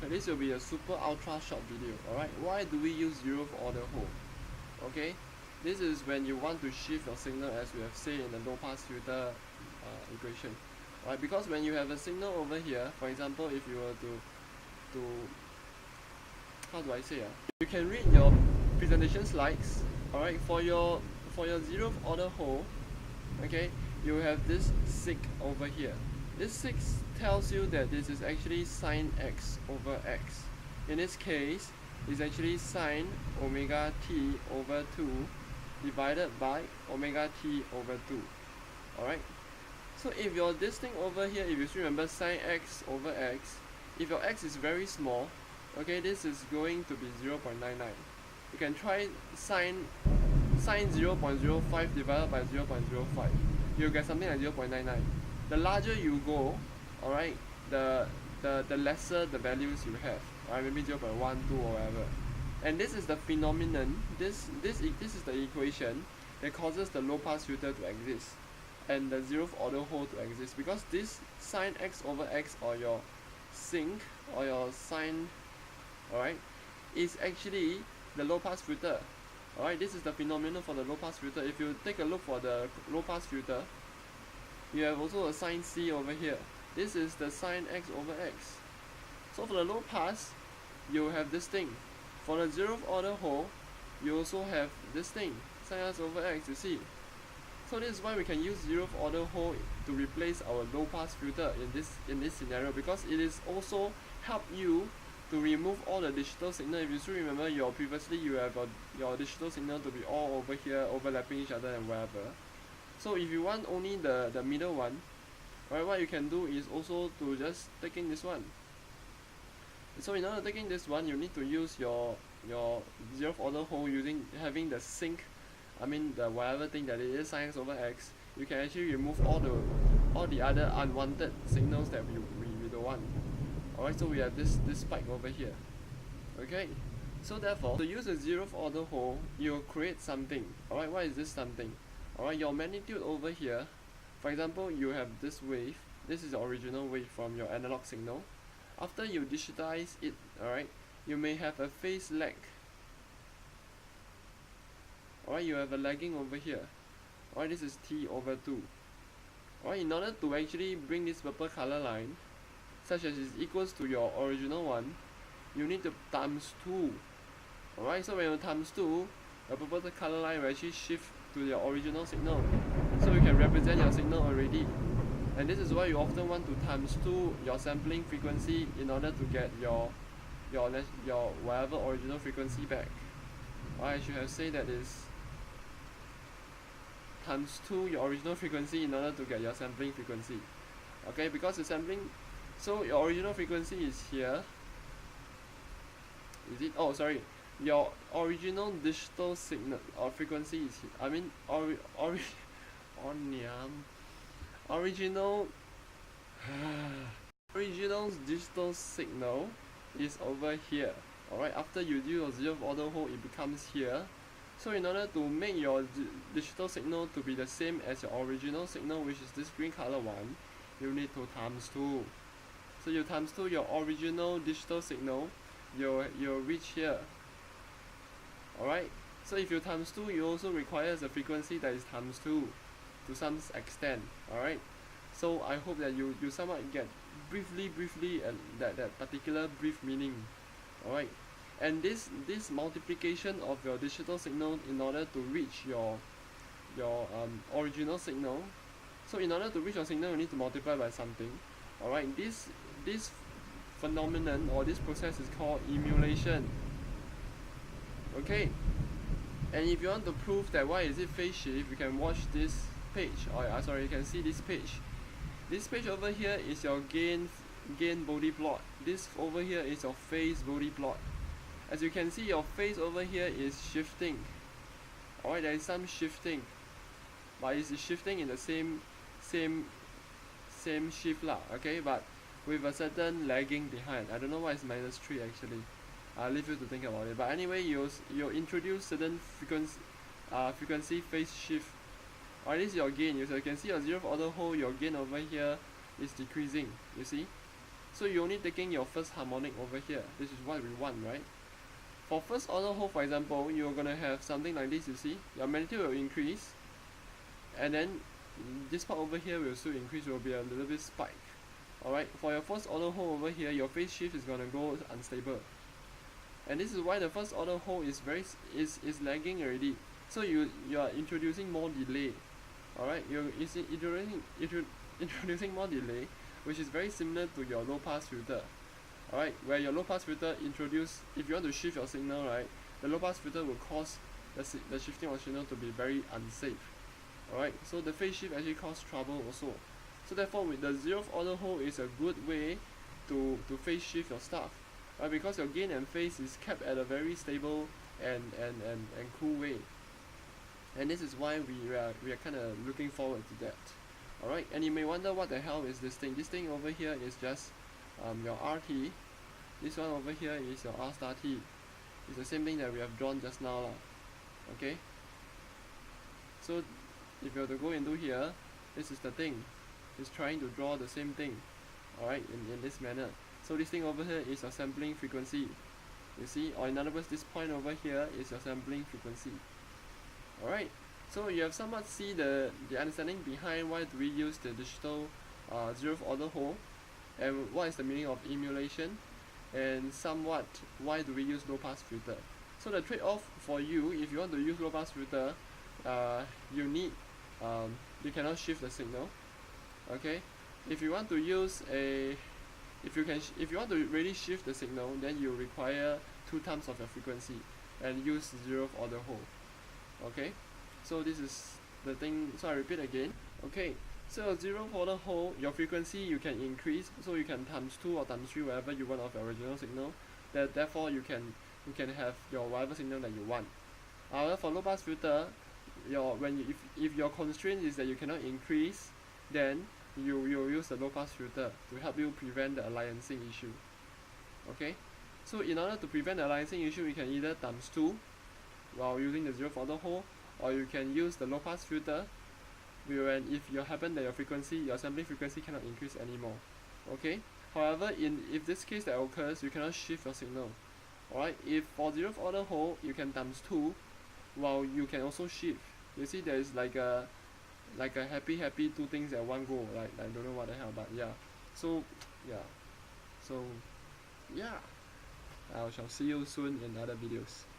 Okay, this will be a super ultra short video. Alright, why do we use 0th order hole? Okay, this is when you want to shift your signal, as we have said in the low pass filter equation. Alright, because when you have a signal over here, for example, if you were to how do I say you can read your presentation slides. Alright, for your 0th order hole, okay, you have this sig over here. This sig tells you that this is actually sine x over x. In this case, it's actually sine omega t over 2 divided by omega t over 2. Alright, so if your this thing over here, if you still remember sine x over x, if your x is very small, okay, this is going to be 0.99. You can try sine 0.05 divided by 0.05. You'll get something like 0.99. The larger you go, alright, the lesser the values you have. Alright, maybe 0.12 or whatever. And this is the phenomenon, this is the equation that causes the low pass filter to exist and the 0th order hole to exist, because this sine x over x, or your sinc, or your sine, alright, is actually the low pass filter. Alright, this is the phenomenon for the low pass filter. If you take a look for the low pass filter, you have also a sine c over here. This is the sine x over x. So for the low pass, you have this thing. For the 0th order hole, you also have this thing, sine x over x, you see. So this is why we can use 0th order hole to replace our low pass filter in this scenario, because it is also help you to remove all the digital signal. If you still remember, previously you have your digital signal to be all over here, overlapping each other and whatever. So if you want only the middle one, right, what you can do is also to just take in this one. So in order to take in this one, you need to use your 0th order hole having the sinc, I mean the whatever thing that it is, sine x over x. You can actually remove all the other unwanted signals that we don't want. Alright, so we have this spike over here. Okay, so therefore, to use a 0th order hole, you'll create something. Alright, what is this something? Alright, your magnitude over here, for example, you have this wave. This is the original wave from your analog signal. After you digitize it, alright, you may have a phase lag. Alright, you have a lagging over here. Alright, this is t over 2. Alright, in order to actually bring this purple color line, such as is equals to your original one, you need to times 2. Alright, so when you times 2, the purple color line will actually shift to your original signal. So you can represent your signal already. And this is why you often want to times 2 your sampling frequency in order to get your whatever original frequency back. Alright, I should have said that is times 2 your original frequency in order to get your sampling frequency. Okay, because the sampling, so your original frequency is here. Is it? Oh, sorry. Your original digital signal or frequency is here. I mean, original digital signal is over here. Alright, after you do your 0th order hole, it becomes here. So in order to make your digital signal to be the same as your original signal, which is this green color one, you need to times 2. So you times 2 your original digital signal, you'll reach here. Alright, so if you times 2, you also requires a frequency that is times 2 to some extent. Alright, so I hope that you somewhat get briefly that particular brief meaning. Alright, and this multiplication of your digital signal in order to reach your original signal. So in order to reach your signal, you need to multiply by something. Alright, this phenomenon or this process is called emulation. Okay, and if you want to prove that why is it phase shift, you can watch this page, or sorry, you can see this page. This page over here is your gain body plot. This over here is your phase body plot. As you can see, your phase over here is shifting. Alright, there is some shifting, but it's shifting in the same shift lah. Okay, but with a certain lagging behind. I don't know why it's -3 actually. I'll leave you to think about it. But anyway, you introduce certain frequency phase shift. Alright, this is your gain. So you can see your 0th order hole, your gain over here is decreasing. You see? So you're only taking your first harmonic over here. This is what we want, right? For first order whole, for example, you're gonna have something like this. You see, your magnitude will increase, and then this part over here will still increase. Will be a little bit spike. Alright, for your first order whole over here, your phase shift is gonna go unstable, and this is why the first order whole is lagging already. So you are introducing more delay. Alright, you're introducing more delay, which is very similar to your low pass filter. Alright, where your low pass filter if you want to shift your signal, right, the low pass filter will cause the shifting of signal to be very unsafe. Alright, so the phase shift actually causes trouble also. So therefore, with the 0th order whole is a good way to phase shift your stuff, right? Because your gain and phase is kept at a very stable and cool way. And this is why we are kind of looking forward to that. Alright, and you may wonder what the hell is this thing. This thing over here is just your RT. This one over here is your R star T. It's the same thing that we have drawn just now lah. Okay, so if you were to go into here, this is the thing. It's trying to draw the same thing, alright, in this manner. So this thing over here is your sampling frequency, you see, or in other words, this point over here is your sampling frequency. Alright, so you have somewhat see the understanding behind why do we use the digital 0th order whole, and what is the meaning of emulation, and somewhat why do we use low pass filter. So the trade-off for you, if you want to use low pass filter, you cannot shift the signal. Okay, if you want to use if you want to really shift the signal, then you require 2 times of your frequency and use 0th order whole. Okay, so this is the thing. So I repeat again. Okay, so 0th order whole, your frequency you can increase, so you can times 2 or times 3 whatever you want of your original signal. Therefore you can have your whatever signal that you want. However, for low pass filter, if your constraint is that you cannot increase, then you use the low pass filter to help you prevent the alliancing issue. Okay, so in order to prevent the alliancing issue, you can either times 2 while using the 0th order whole, or you can use the low pass filter when if you happen that your sampling frequency cannot increase anymore. Okay, however, if this case that occurs, you cannot shift your signal. Alright, if for 0th order whole you can times 2, while you can also shift. You see, there is like a happy 2 things at one go. Like, I don't know what the hell, but yeah. So yeah, I shall see you soon in other videos.